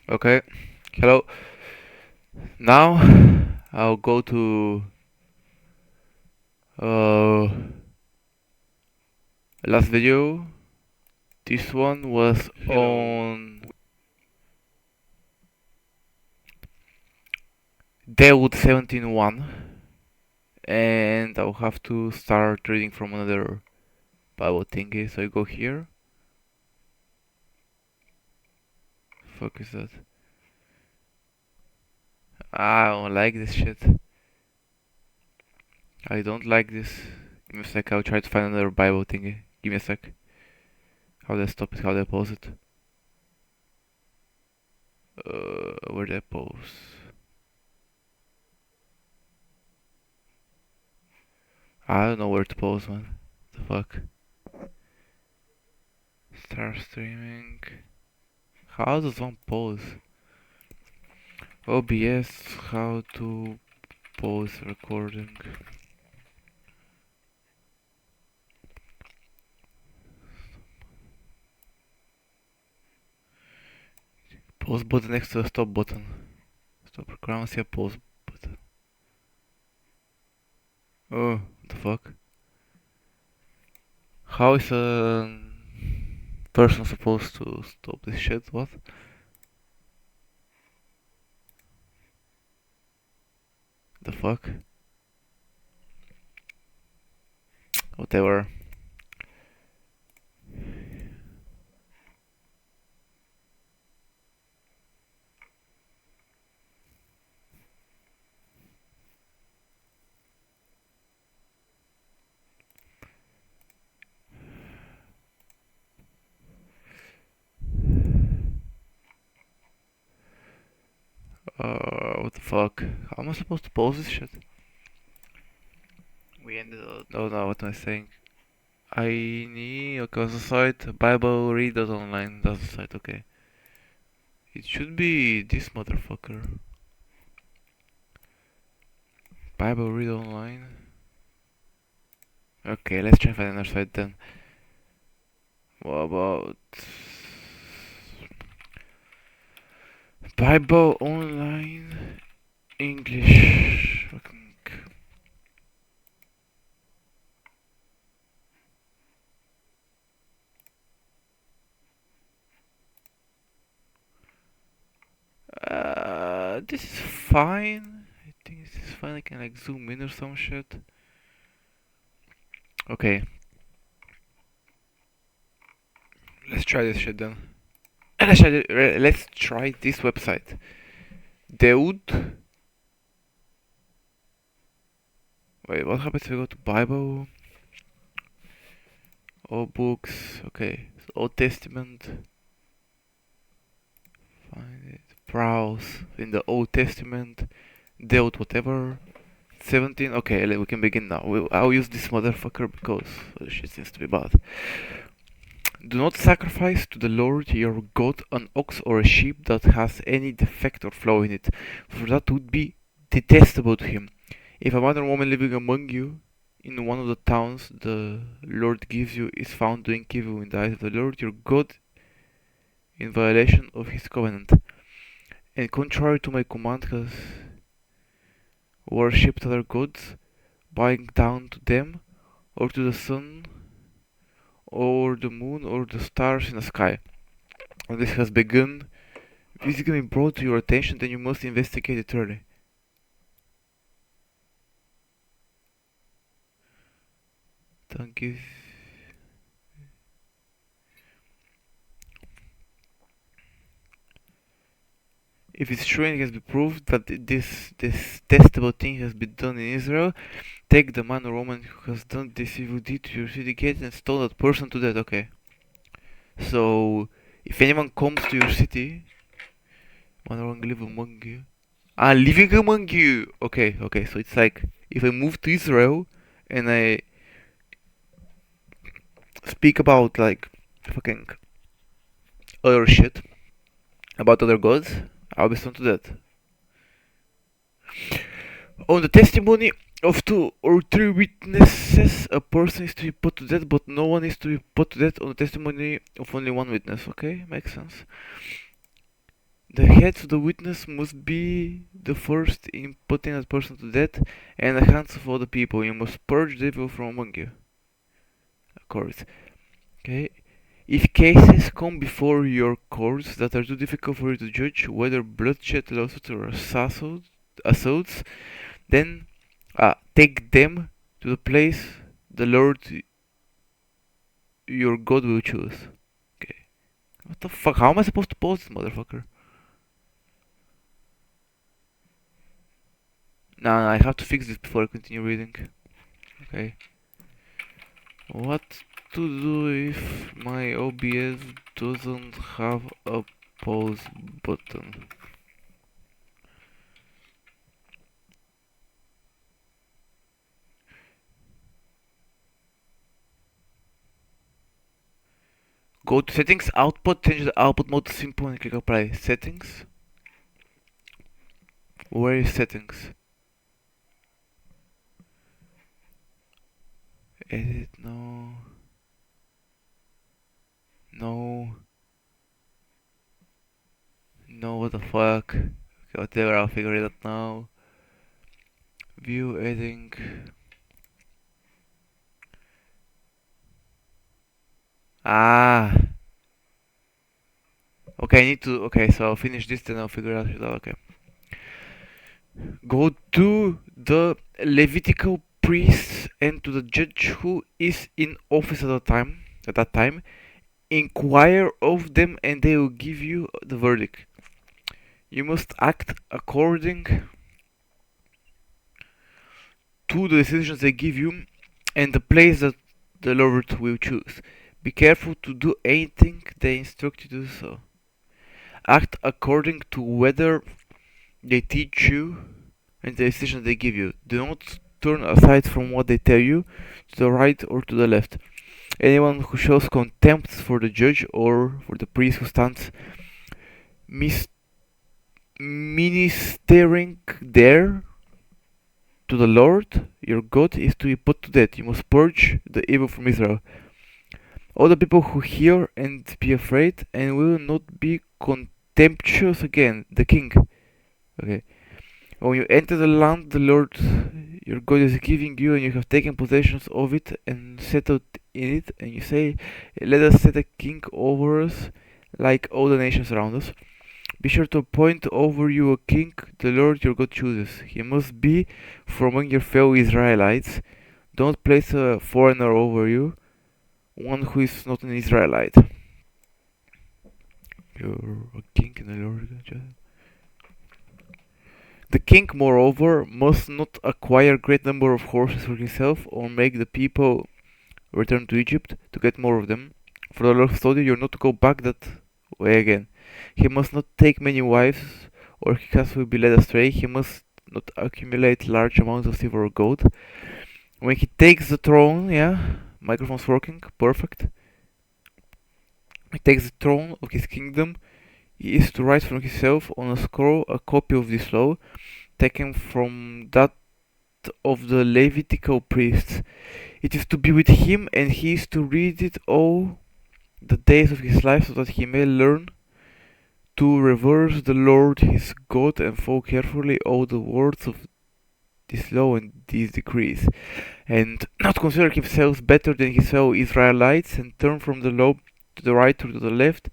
Okay, hello. Now I'll go to uh last video. This one was on Dewood 17.1, and I'll have to start reading from another Bible thingy. So I go here. Fuck is that? I don't like this shit. I don't like this. Give me a sec. I'll try to find another Bible thingy. Give me a sec. How do I stop it? How do I pause it? Where do I pause? I don't know where to pause, man. The fuck? Start streaming. How does one pause? OBS, how to pause recording. Pause button next to the stop button. Stop recording, see a pause button. Oh, what the fuck? How is a person supposed to stop this shit? What? The fuck? Whatever. What the fuck? How am I supposed to pause this shit? We ended up. Oh no, what am I saying? I need. Okay, what's the site? Bible Read Online. That's the site, okay. It should be this motherfucker. Bible Read Online. Okay, let's try find another site then. What about Bible Online English? Fucking. This is fine. I think this is fine. I can like zoom in or some shit. Okay, let's try this shit then. Let's try this website. Deud. Wait, what happens if we go to Bible? All books. Okay, so Old Testament. Find it. Browse in the Old Testament. Deud whatever. 17. Okay, we can begin now. I'll use this motherfucker because shit seems to be bad. Do not sacrifice to the Lord your God an ox or a sheep that has any defect or flaw in it, for that would be detestable to him. If a man or woman living among you in one of the towns the Lord gives you is found doing evil in the eyes of the Lord your God in violation of his covenant, and contrary to my command has worshipped other gods, bowing down to them, or to the sun, or the moon, or the stars in the sky, and this has begun, if this is going to be brought to your attention, then you must investigate it thoroughly. Don't give. If it's true and it has been proved that this detestable thing has been done in Israel, take the man or woman who has done this evil deed to your city gate and stone that person to death. Okay. So if anyone comes to your city, man or woman live among you. Ah, living among you. Okay, okay. So it's like if I move to Israel and I speak about like fucking other shit about other gods, I'll be stoned to death. On the testimony of two or three witnesses, a person is to be put to death, but no one is to be put to death on the testimony of only one witness. Okay, makes sense. The head of the witness must be the first in putting that person to death, and the hands of all the people. You must purge the evil from among you. Of course. Okay. If cases come before your courts that are too difficult for you to judge, whether bloodshed, lawsuits, or assaults, then take them to the place the Lord your God will choose. Okay. What the fuck? How am I supposed to pause this motherfucker? Nah, I have to fix this before I continue reading. Okay. What to do if my OBS doesn't have a pause button? Go to settings, output, change the output mode to simple and click apply. Settings? Where is settings? Edit, no. No. No, what the fuck? Okay, whatever, I'll figure it out now. View, editing. Ah. Okay, I need to. Okay, so I'll finish this, then I'll figure out. Okay. Go to the Levitical priest and to the judge who is in office at that time. Inquire of them, and they will give you the verdict. You must act according to the decisions they give you and the place that the Lord will choose. Be careful to do anything they instruct you to do so. Act according to whether they teach you and the decisions they give you. Do not turn aside from what they tell you to the right or to the left. Anyone who shows contempt for the judge or for the priest who stands ministering there to the Lord your God is to be put to death. You must purge the evil from Israel. All the people who hear and be afraid and will not be contemptuous again. The king. Okay. When you enter the land the Lord your God is giving you, and you have taken possession of it and settled in it, and you say, let us set a king over us like all the nations around us. Be sure to appoint over you a king the Lord your God chooses. He must be from among your fellow Israelites. Don't place a foreigner over you, one who is not an Israelite. You're a king in the Lord God chooses. The king, moreover, must not acquire great number of horses for himself, or make the people return to Egypt to get more of them. For the Lord told you, you're not to go back that way again. He must not take many wives, or his house will be led astray. He must not accumulate large amounts of silver or gold. When he takes the throne, microphone's working, perfect. He takes the throne of his kingdom. He is to write from himself on a scroll a copy of this law, taken from that of the Levitical priests. It is to be with him, and he is to read it all the days of his life, so that he may learn to revere the Lord his God and follow carefully all the words of this law and these decrees, and not consider himself better than his fellow Israelites, and turn from the law to the right or to the left.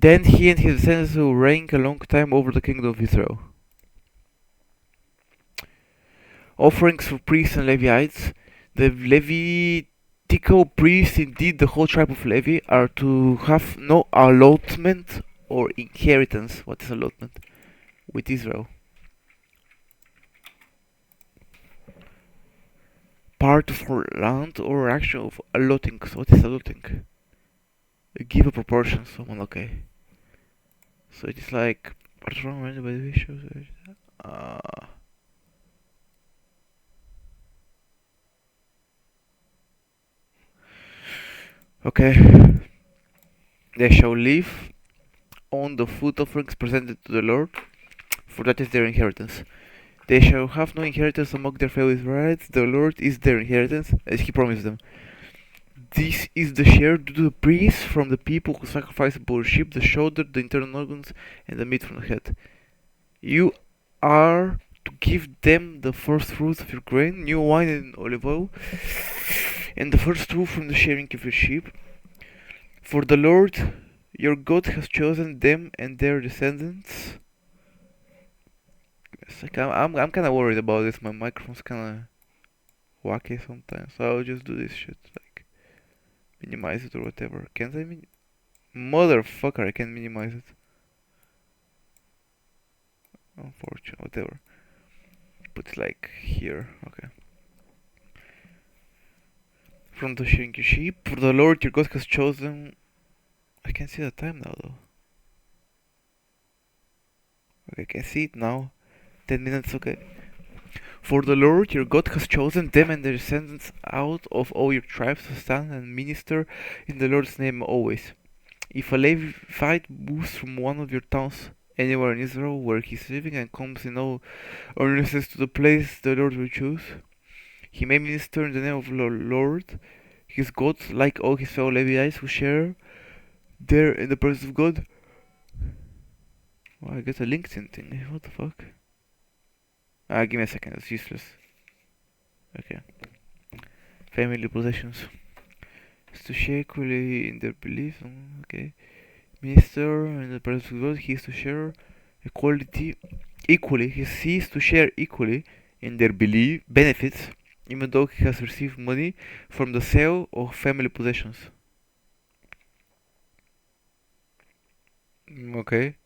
Then he and his descendants will reign a long time over the kingdom of Israel. Offerings for priests and Levites. The Levitical priests, indeed the whole tribe of Levi, are to have no allotment or inheritance. What is allotment? With Israel. Part of land or action of allotting. So what is allotting? Give a proportion to someone, okay. So it is like okay. They shall live on the food offerings presented to the Lord, for that is their inheritance. They shall have no inheritance among their fellow Israelites. The Lord is their inheritance, as he promised them. This is the share due to the priest from the people who sacrifice the sheep, the shoulder, the internal organs, and the meat from the head. You are to give them the first fruits of your grain, new wine and olive oil, and the first fruit from the sharing of your sheep. For the Lord your God has chosen them and their descendants. It's like I'm kind of worried about this. My microphone's kind of wacky sometimes, so I'll just do this shit, like minimize it or whatever. Can't I Motherfucker, I can't minimize it. Unfortunately, whatever. Put it like here, okay. From the sharing your sheep, for the Lord your God has chosen. I can see the time now though. Okay, I can see it now. 10 minutes, okay. For the Lord your God has chosen them and their descendants out of all your tribes to stand and minister in the Lord's name always. If a Levite moves from one of your towns anywhere in Israel where he is living and comes in all earnestness to the place the Lord will choose, he may minister in the name of the Lord his God like all his fellow Levites who share there in the presence of God. Oh, I get a LinkedIn thing. What the fuck? Give me a second. It's useless. Okay. Family possessions. Is to share equally in their beliefs. Okay. Minister in the presence of God. He is to share equally. He sees to share equally in their belief benefits, even though he has received money from the sale of family possessions. Okay.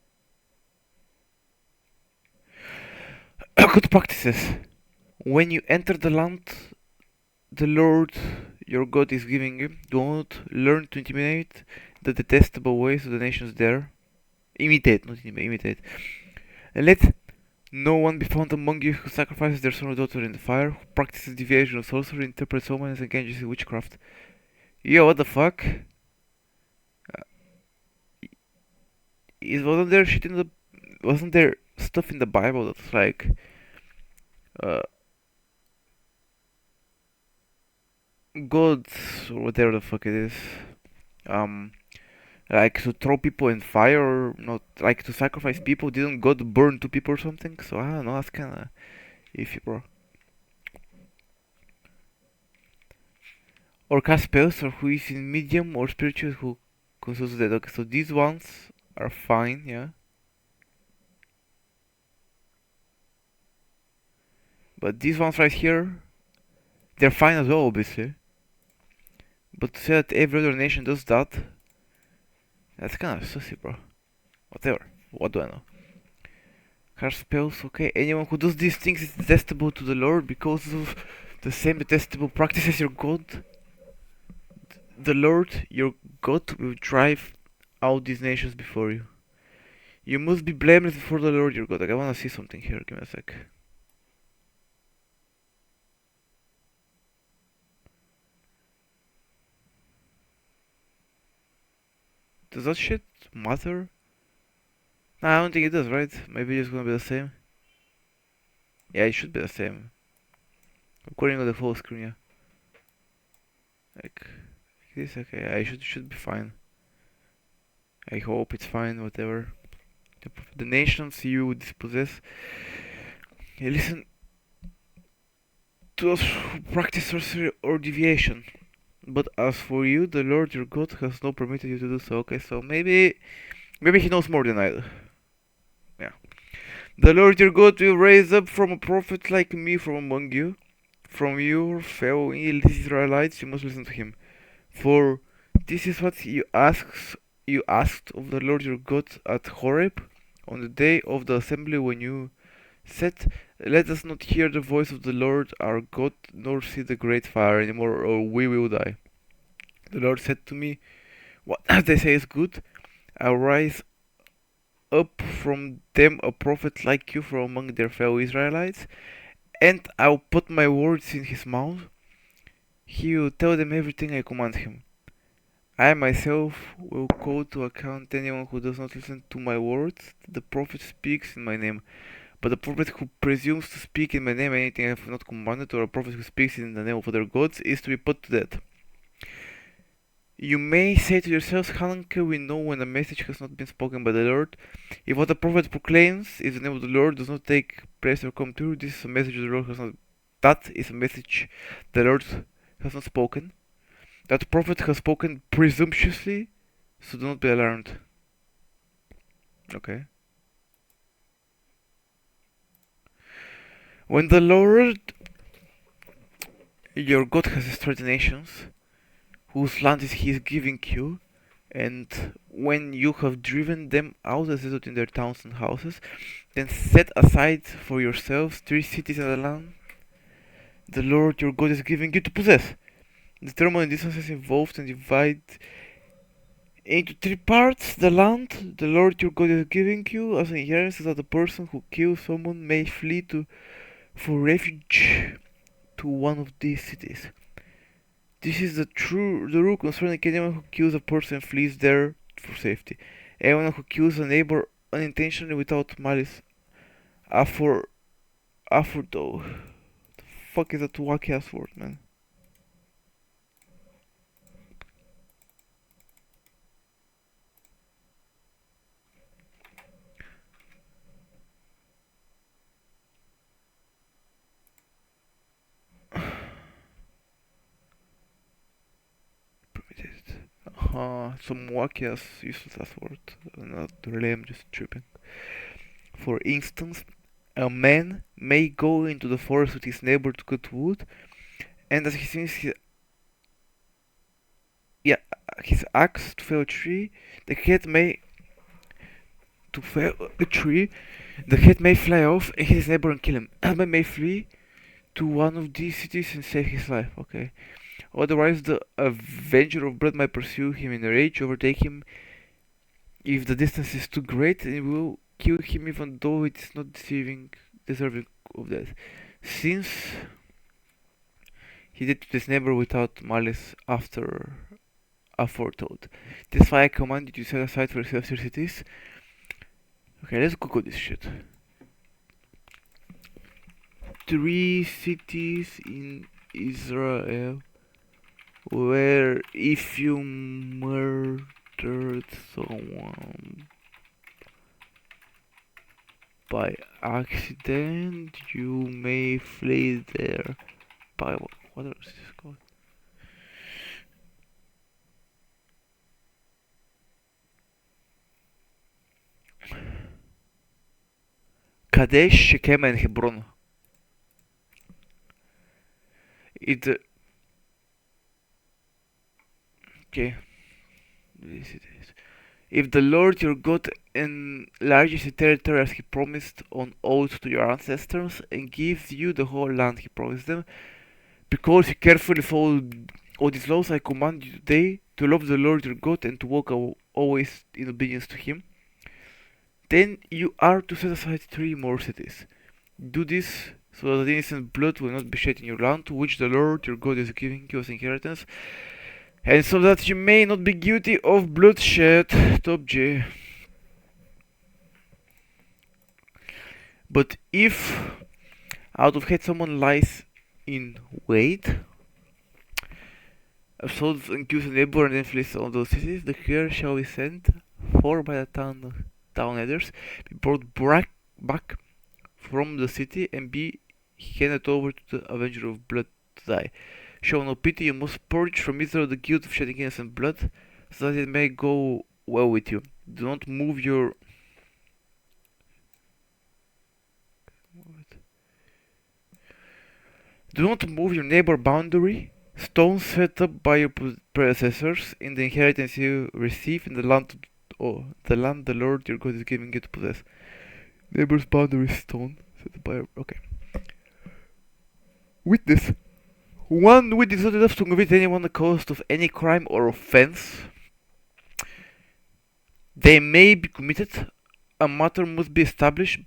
Good practices. When you enter the land the Lord your God is giving you, do not learn to intimidate the detestable ways of the nations there. Imitate, not imitate. And let no one be found among you who sacrifices their son or daughter in the fire, who practices deviation of sorcery, interprets omens, and engages in witchcraft. Yo, what the fuck? Wasn't there shit in the... Wasn't there stuff in the Bible that's like... Uh, gods, or whatever the fuck it is. Um, like to throw people in fire, or not, like to sacrifice people. Didn't God burn two people or something? So I don't know, that's kinda iffy, bro. Or cast spells, or who is in medium or spiritual who consults the dead. Okay, so these ones are fine, yeah. But these ones right here, they're fine as well, obviously. But to say that every other nation does that, that's kinda sussy, bro. Whatever. What do I know? Cast spells, okay. Anyone who does these things is detestable to the Lord because of the same detestable practices your God. The Lord your God will drive out these nations before you. You must be blameless before the Lord your God. Like, I wanna see something here. Give me a sec. Does that shit matter? Nah, I don't think it does, right? Maybe it's gonna be the same. Yeah, it should be the same. According to the full screen, yeah. Like this, okay. I should be fine. I hope it's fine. Whatever. The nations you dispossess. Yeah, listen to those who practice sorcery or deviation. But as for you, the Lord your God has not permitted you to do so. Okay, so maybe he knows more than I do. Yeah. The Lord your God will raise up from a prophet like me from among you. From your fellow Israelites, you must listen to him. For this is what you asked of the Lord your God at Horeb on the day of the assembly when you said, let us not hear the voice of the Lord our God, nor see the great fire anymore, or we will die. The Lord said to me, what they say is good. I'll rise up from them a prophet like you from among their fellow Israelites, and I'll put my words in his mouth. He will tell them everything I command him. I myself will call to account anyone who does not listen to my words. The prophet speaks in my name. But the prophet who presumes to speak in my name anything I have not commanded, or a prophet who speaks in the name of other gods, is to be put to death. You may say to yourselves, how long can we know when a message has not been spoken by the Lord? If what the prophet proclaims is the name of the Lord does not take place or come true, this is a message the Lord has not. That is a message the Lord has not spoken. That prophet has spoken presumptuously, so do not be alarmed. Okay. When the Lord your God has destroyed the nations, whose land is He is giving you, and when you have driven them out as settled in their towns and houses, then set aside for yourselves 3 cities in the land the Lord your God is giving you to possess. Determine the distances involved and divide into 3 parts the land the Lord your God is giving you as an inheritance, so that the person who kills someone may flee for refuge to one of these cities. This is the rule concerning anyone who kills a person flees there for safety. Anyone who kills a neighbor unintentionally without malice. Afor though. The fuck is that wacky ass word, man? Some wacky ass useless ass word. Not really, I'm just tripping. For instance, a man may go into the forest with his neighbor to cut wood, and as he swings yeah, his axe to fell a tree, the cat may to fell a tree, the cat may fly off and hit his neighbor and kill him. A man may flee to one of these cities and save his life. Okay. Otherwise, the avenger of blood might pursue him in a rage, overtake him if the distance is too great, and will kill him even though it is not deserving of death. Since he did to his neighbor without malice aforetold. This is why I command you to set aside for yourself 3 cities. Okay, let's Google this shit. 3 cities in Israel where if you murdered someone by accident, you may flee there. By what is this called? Kadesh, Shechem, and Hebron. It okay. If the Lord your God enlarges the territory as He promised on oath to your ancestors and gives you the whole land He promised them, because you carefully followed all these laws, I command you today to love the Lord your God and to walk always in obedience to Him. Then you are to set aside 3 more cities. Do this so that innocent blood will not be shed in your land, to which the Lord your God is giving you as inheritance, and so that you may not be guilty of bloodshed. Top J. But if out of hate someone lies in wait, assaults and kills a neighbor and then flees on those cities, the care shall be sent for by the town leaders, be brought back from the city and be handed over to the avenger of blood to die. Show no pity, you must purge from Israel the guilt of shedding innocent blood, so that it may go well with you. Do not move your neighbor boundary. Stones set up by your predecessors in the inheritance you receive in the land the Lord your God is giving you to possess. Neighbor's boundary stone set up by your okay. Witness. One witness is not enough to convict anyone accused of any crime or offense. They may be committed. A matter must be established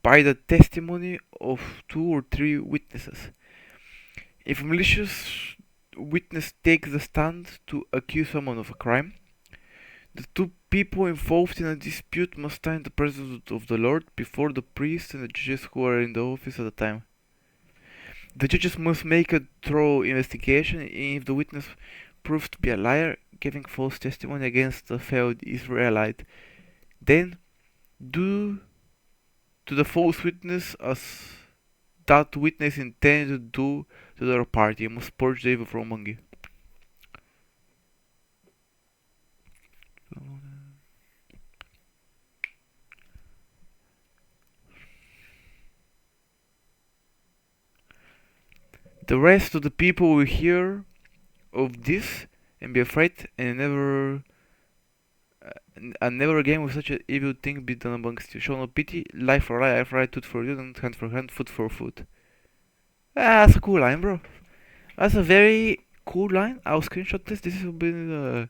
by the testimony of 2 or 3 witnesses. If a malicious witness takes the stand to accuse someone of a crime, the 2 people involved in a dispute must stand in the presence of the Lord before the priests and the judges who are in the office at the time. The judges must make a thorough investigation, and if the witness proves to be a liar, giving false testimony against a failed Israelite, then do to the false witness as that witness intended to do to the other party. You must purge the evil from among you. The rest of the people will hear of this and be afraid, and never again will such an evil thing be done amongst you. Show no pity, life for eye, eye for eye, tooth for tooth, and hand for hand, foot for foot. Ah, that's a cool line, bro. That's a very cool line. I'll screenshot this. This will be